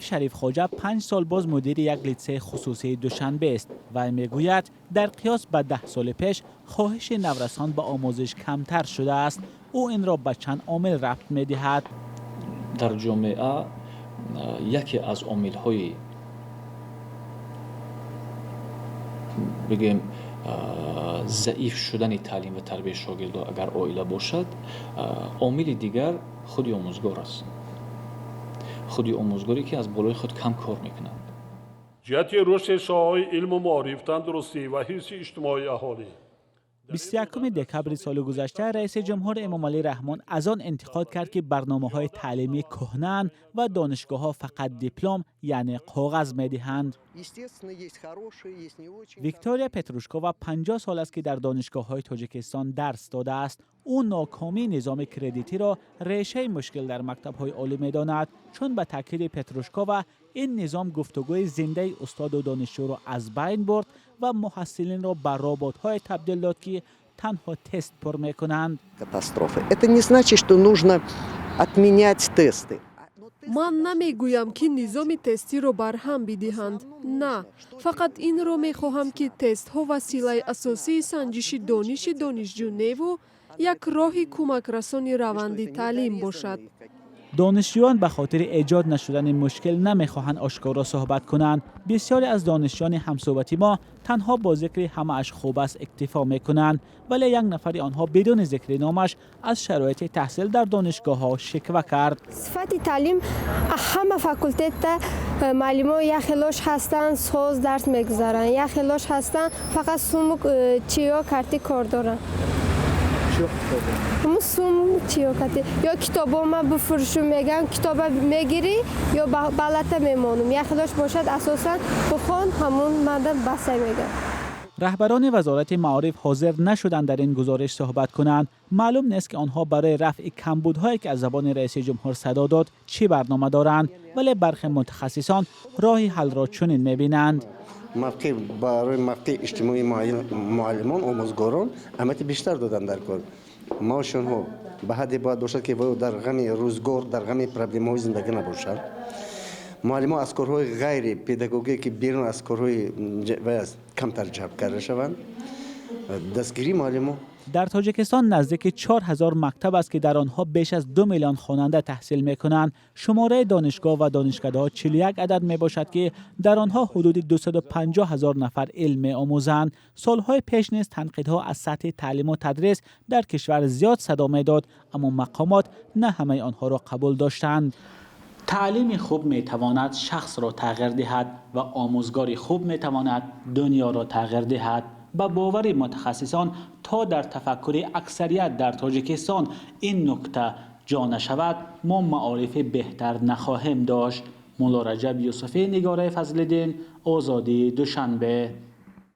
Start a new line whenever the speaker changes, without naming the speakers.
شریف خواجه 5 سال باز مدیر یک لیسه خصوصی دوشنبه است و میگوید در قیاس به 10 سال پیش خواهش نورسان به آموزش کمتر شده است. او این را به چند عامل ربط می‌دهد.
در جامعه یکی از عامل‌های بگیم ضعیف شدن تعلیم و تربیت شاگردان اگر عائله باشد، عامل دیگر خودی آموزگار است. خودی آموزگاری که از بالای خود کم کار میکنند.
جهت رشد ساحه‌های علم و معارف، تندرستی و حفظ اجتماعی اهالی.
21 دکبر سال گذشته رئیس جمهور امام علی رحمان از آن انتقاد کرد که برنامه‌های تعلیمی کهنه‌اند و دانشگاه‌ها فقط دیپلم یعنی کاغذ می‌دهند. ویکتوریا پتروشکووا 50 سال است که در دانشگاه‌های تاجیکستان درس داده است. او ناکامی نظام کردیتی را ریشه مشکل در مکتب‌های عالی می‌داند، چون به تاکید پتروشکووا این نظام گفتگوی زنده استاد و دانشجو را از بین برد و محصلین را به ربات‌های تبدیل داد که تنها تست پر می‌کنند.
Катастрофа. Это не значит, что нужно отменять тесты.
من نمیگویم که نظام تستی را برهم بدهند. نه، فقط این را میخواهم که تست ها وسیله اساسی سنجش دانش دانشجو و یک راه کمک رسانی روند تعلیم باشد.
دانشجویان به خاطر ایجاد نشدن مشکل نمیخواهند آشکارا صحبت کنند. بسیاری از دانشجویان همصحبتی ما تنها با ذکر همه اش خوب است اکتفا میکنند، ولی یک نفر آنها بدون ذکر نامش از شرایط تحصیل در دانشگاه ها شکوه کرد.
صفت تعلیم همه فاکولته معلمان یا خلاش هستن ساز درس میگذارن یا خلاش هستن فقط سومو چیا کارتی کار دارن. همون سوم چیا کتی یا کتابا ما بفروشم میگن کتابا میگیری یا بلته میمانم یا خلاش باشد اساسا بخون همون مدد بسه میگن.
رهبران وزارت معارف حاضر نشدند در این گزارش صحبت کنند. معلوم نیست که آنها برای رفع کمبودهایی که از زبان رئیس جمهور صدا داد چی برنامه دارند، ولی برخی متخصصان راهی حل را چنین میبینند.
موقع برای موقع اجتماعی معلمان آموزگاران اهمیت بیشتر دادن در کار. معاششان ها به حدی باید باشد که در غم روزگار در غم پرابلم های زندگی نباشند. معلمان از کارهای غیر پداگوژیک که بیرون از کارهای کمتر جلب کرده شوند. دستگیری معلمان
در تاجیکستان نزدیک 4000 مکتب است که در آنها بیش از 2 میلیون خواننده تحصیل می‌کنند. شماره دانشگاه و دانشکده‌ها 41 عدد میباشد که در آنها حدود 250,000 نفر علم می‌آموزند. سالهای پیش نیز تنقیدها از سطح تعلیم و تدریس در کشور زیاد صدا می‌داد، اما مقامات نه همه آنها را قبول داشتند. تعلیم خوب می‌تواند شخص را تغییر دهد و آموزگاری خوب می‌تواند دنیا را تغییر دهد. با باور متخصصان تا در تفکر اکثریت در تاجیکستان این نکته جا نشود ما معارف بهتر نخواهیم داشت. مولا رجب یوسفی، نگاره فضل‌الدین، آزادی، دوشنبه.